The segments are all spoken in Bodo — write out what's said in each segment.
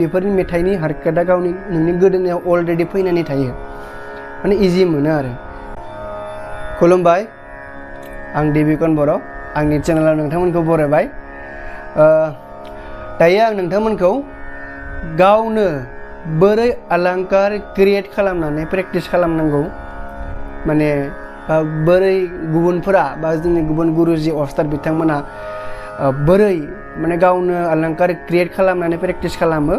बेफोरनि मेथाइनि हारकाटा गावनि नोंनि गोदोनायाव अलरेडि फैनानै थायो माने इजि मोनो आरो खुलुमबाय आं देबिकन बर' आंनि चेनेलाव नोंथांमोनखौ बरायबाय दायो आं नोंथांमोनखौ गावनो बोरै अलंकार क्रिएट खालामनानै प्रेक्टिस खालामनांगौ माने बोरै गुबुनफोरा बा जोंनि गुबुन गुरुजि अस्ताद बिथांमोना बोरै माने गावनो अलंकार क्रिएट खालामनानै प्रेक्टिस खालामो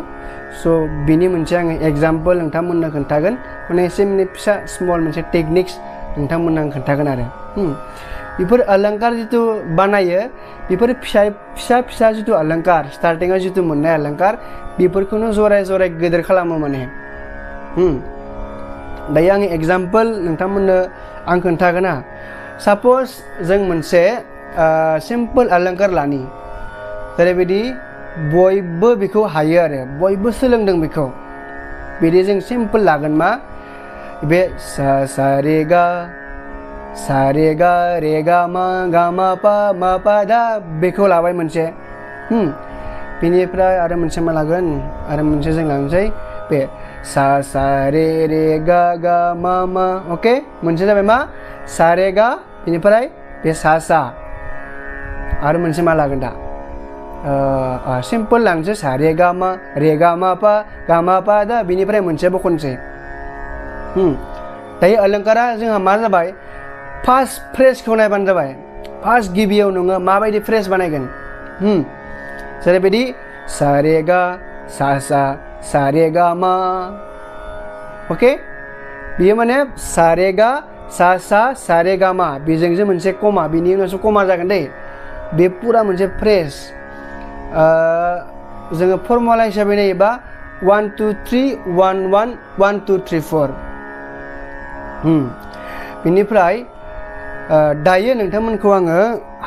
स' बिनि मोनसे आङो एग्जाम्पल नोंथांमोननो खोन्थागोन माने एसे माने फिसा स्मल मोनसे टेकनिक्स नोंथांमोननो आं खोन्थागोन आरो बेफोर अलंकार जितु बानायो बेफोर फिसा फिसा जितु अलंकार स्टार्टिंआव जितु मोननाय अलंकार बेफोरखौनो जराय जराय गेदेर खालामो माने दायो आङो एग्जाम्पल नोंथांमोननो आं खोन्थागोन साप'ज जों मोनसे सिम्पल अलंकार लानि जेरैबायदि बयबो बेखौ हायो आरो बयबो सोलोंदों बेखौ बिदि जों सिम्पल लागोन मा बे सा रे गा रे गा मा पा दा बेखौ लाबाय मोनसे बिनिफ्राय आरो मोनसे मा लागोन आरो मोनसे जों लानोसै बे सा रे गा मा अके मोनसे जाबाय मा सा रे गा बिनिफ्राय बे सा आरो मोनसे मा लागोन दा सिम्पल लांसै सा रे गा मा पा दा बिनिफ्राय मोनसे बखनसै दायो अलंकारा जोंहा मा जाबाय फार्स्ट फ्रेजखौ नायबानो जाबाय फार्स्ट गिबियाव नोङो माबायदि फ्रेज बानायगोन जेरैबायदि सा रे गा सा रे गा मा अके बियो माने सा रे गा सा रे गा मा बेजोंसो मोनसे कमा बिनि उनावसो कमा जागोन दै बे पुरा मोनसे फ्रेज जोङो फर्मुला हिसाबै नायोबा 1 2 3 1 1 1 2 3 4 बिनिफ्राय दायो नोंथांमोनखौ आङो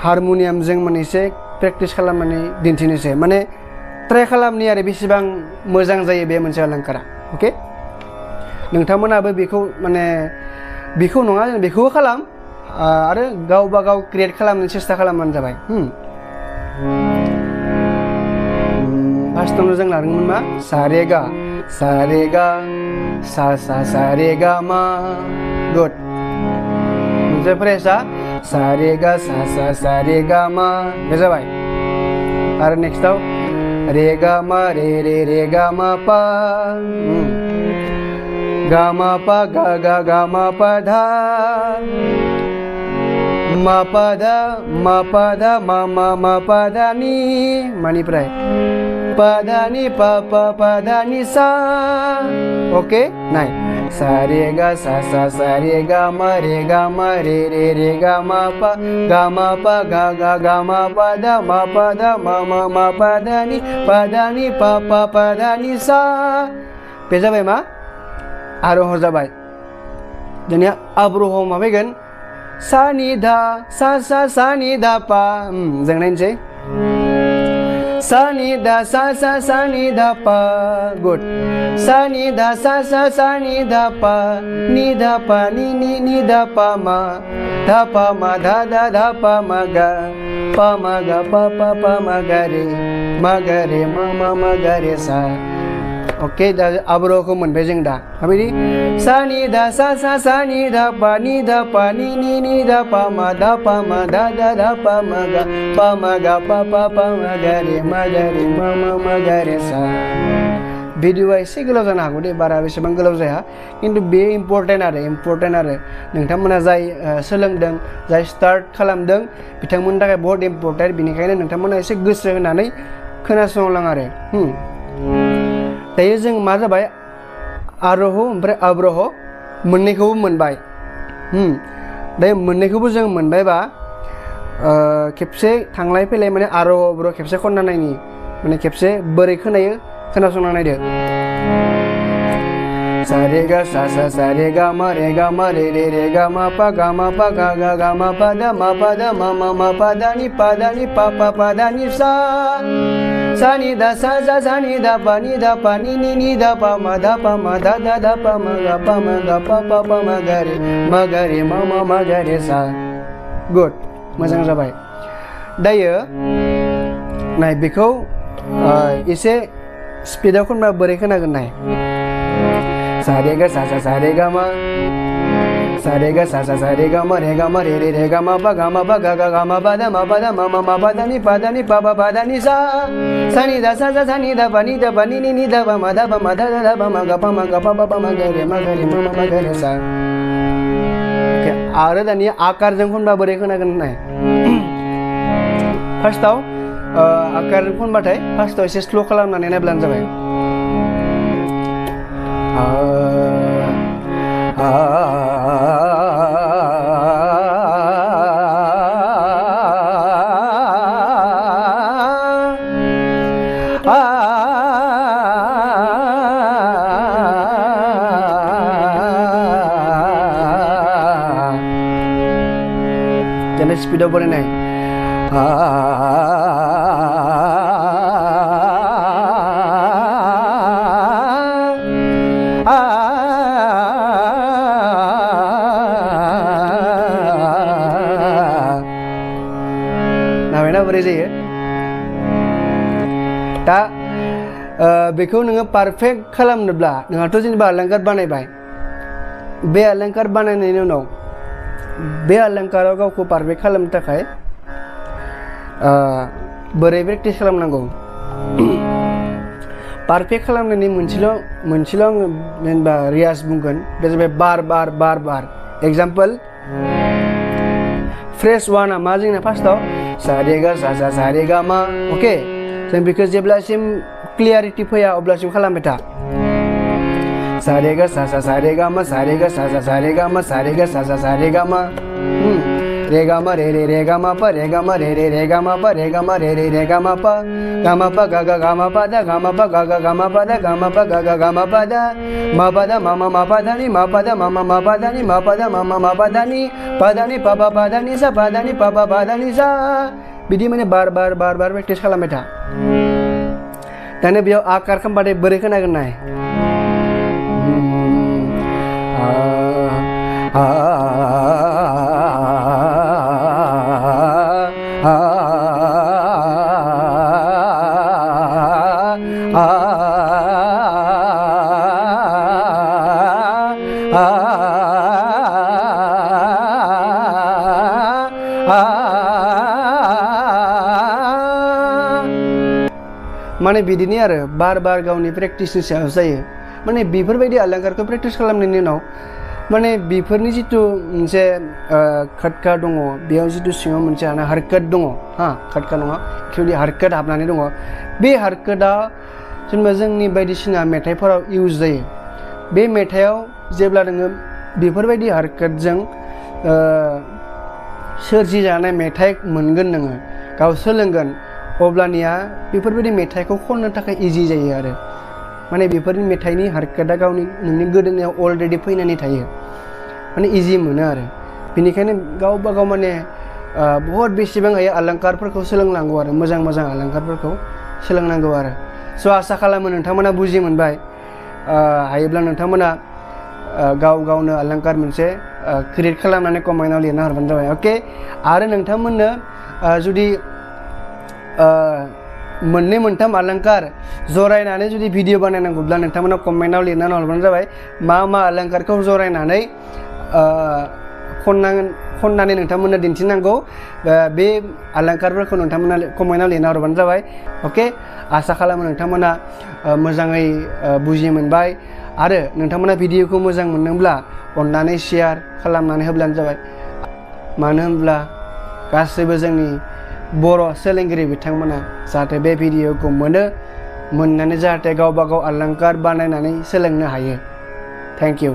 हारमनियामजों माने एसे प्रेक्टिस खालामनानै दिन्थिनोसै माने ट्राइ खालामनि आरो बेसेबां मोजां जायो बे मोनसे अलंकारा अके नोंथांमोनाबो बेखौ माने बेखौ नङा बेखौबो खालाम आरो गावबा गाव क्रिएट खालामनो सेस्था खालामबानो जाबाय फार्स्टआवनो जों लादोंमोन मा सा रे गा सा रे गा मा गुड मोनसे फ्रेजआ सा रे गा सा रे गा मा बे जाबाय आरो नेक्स्टआव रे गा मा रे गा मा पा गा मा पा गा मा पा धा मा पा धा मा पा धा नि मानिफ्राय पा धा नि पा धा नि सा ओके नाय सा रे गा सा रे गा मा रे गा मा पा गा मा पा धा मा पा धा नि पा धा नि सा बे जाबाय मा आरोह जाबाय दानिया आब्रोह मा फैगोन सा नि धा सा नि धा पा जों नायनोसै सा नि धा सा नि धा पा गुड सा नि धा सा नि धा पा नि धा पा मा धा पा मा गा पा मा गा रे मा गा रे सा ओके दा आब्रोहखौ मोनबाय जों दा माबायदि सा नि धा सा नि धा पा नि धा पा मा धा पा मा धा पा मा गा पा मा गा रे मा गा रे सा भिडिअआ एसे गोलाव जानो हागौ दे बारा बेसेबां गोलाव जाया खिन्थु बे इम्परटेन्ट आरो नोंथांमोना जाय सोलोंदों जाय स्टार्ट खालामदों बिथांमोननि थाखाय बहुत इम्परटेन्ट बेनिखायनो नोंथांमोना एसे गोसो होनानै खोनासंलां आरो दायो जों मा जाबाय आरोह ओमफ्राय आब्रोह मोननैखौबो मोनबाय दायो मोननैखौबो जों मोनबायबा खेबसे थांलाय फैलाय माने आरोह आब्रोह खेबसे खनना नायनि माने खेबसे बोरै खोनायो खोनासंना नायदो सा रे गा सा रे गा मा रे गा मा पा गा मा पा दा मा पा दा नि पा दा नि सा सा नि धा सा नि धा पा नि धा पा मा धा पा मा गा पा मा गा रे मा गा रे सा गुड मोजां जाबाय दायो नाय बेखौ एसे स्पिडाव खनबा बोरै खोनागोन नाय सा रे गा सा सा सा रे गा मा सा रे गा सा सा सा रे गा मा रे गा मा पा गा मा पा दा मा पा दा नि पा दा नि सा सा नि दा सा नि दा पा नि नि दा पा मा दा मा गा पा मा गा रे मा गा रे सा आरो दानिया आकारजों खनबा बोरै खोनागोन नाय फार्स्टआव आकारजों खनबाथाय फार्स्टआव एसे स्ल' खालामनानै नायब्लानो जाबाय jangan speedo boleh naik nah mana boleh sih ya tak बेखौ नोङो पारफेक्ट खालामनोब्ला नोंहाथ' जेनेबा अलंकार बानायबाय बे अलंकार बानायनायनि उनाव बे अलंकाराव गावखौ पारफेक्ट खालामनो थाखाय बोरै प्रेक्टिस खालामनांगौ पारफेक्ट खालामनायनि मोनसेल' आङो जेनेबा रियाज बुंगोन बे जाबाय बार बार एग्जाम्पल फ्रेस वानआ मा जोंना फार्स्टआव सा रे गा सा रे गा मा अके जों बेखौ जेब्लासिम क्लियारिटि फैया अब्लासिम खालामबाय था सा रे गा सा रे गा मा सा रे गा सा रे गा मा सा रे गा सा रे गा मा रे गा मा रे गा मा पा रे गा मा रे गा मा पा रे गा मा रे गा मा पा गा मा पा दा गा मा पा गा मा पा दा गा मा पा गा मा पा दा मा पा दा नि मा पा दा मा पा दा नि मा पा दा मा पा दा नि पा दा नि सा पा दा नि पा दा नि सा बिदि माने बार प्रेक्टिस खालामबाय था दाने बेयाव आकार खालामबाथाय बोरै खोनागोन नाय माने बिदिनो आरो बार गावनि प्रेक्टिसनि सायाव जायो माने बेफोरबायदि अलंकारखौ प्रेक्टिस खालामनायनि उनाव माने बेफोरनि जितु मोनसे खटका दङ बेयाव जितु सिङाव मोनसे हारकत दङ खटका नङा एक्चुअलि हारकत हाबनानै दङ बे हारकतआ जेनेबा जोंनि बायदिसिना मेथाइफोराव इउज जायो बे मेथाइआव जेब्ला नोङो बेफोरबायदि हारकतजों सोरजिजानाय मेथाइ मोनगोन नोङो गाव सोलोंगोन अब्लानिया बेफोरबायदि मेथाइखौ खननो थाखाय इजि जायो आरो माने बेफोरनि मेथाइनि हारकतआ गावनि नोंनि गोदोनायाव अलरेडि फैनानै थायो माने इजि मोनो आरो बेनिखायनो गावबा गाव माने बहुत बेसेबां हायो अलंकारफोरखौ सोलोंनांगौ आरो मोजां अलंकारफोरखौ सोलोंनांगौ आरो स' आसा खालामो नोंथांमोना बुजि मोनबाय हायोब्ला नोंथांमोना गावनो अलंकार मोनसे क्रिएट खालामनानै कमेन्टआव लिरना हरबानो जाबाय अके आरो नोंथांमोननो जुदि मोननै मोनथाम अलंकार जरायनानै जुदि भिडिअ बानायनांगौब्ला नोंथांमोना कमेन्टआव लिरनानै हरबानो जाबाय मा अलंकारखौ जरायनानै खननानै नोंथांमोननो दिन्थिनांगौ बे अलंकारफोरखौ नोंथांमोना कमेन्टआव लिरना हरबानो जाबाय अके आसा खालामो नोंथांमोना मोजाङै बुजि मोनबाय आरो नोंथांमोना भिडिअखौ मोजां मोनदोंब्ला अननानै शेयार खालामनानै होब्लानो जाबाय मानो होनब्ला गासैबो जोंनि बर' सोलोंगिरि बिथांमोना जाहाथे बे भिडिअखौ मोननानै जाहाथे गावबा गाव अलंकार बानायनानै सोलोंनो हायो थेंक इउ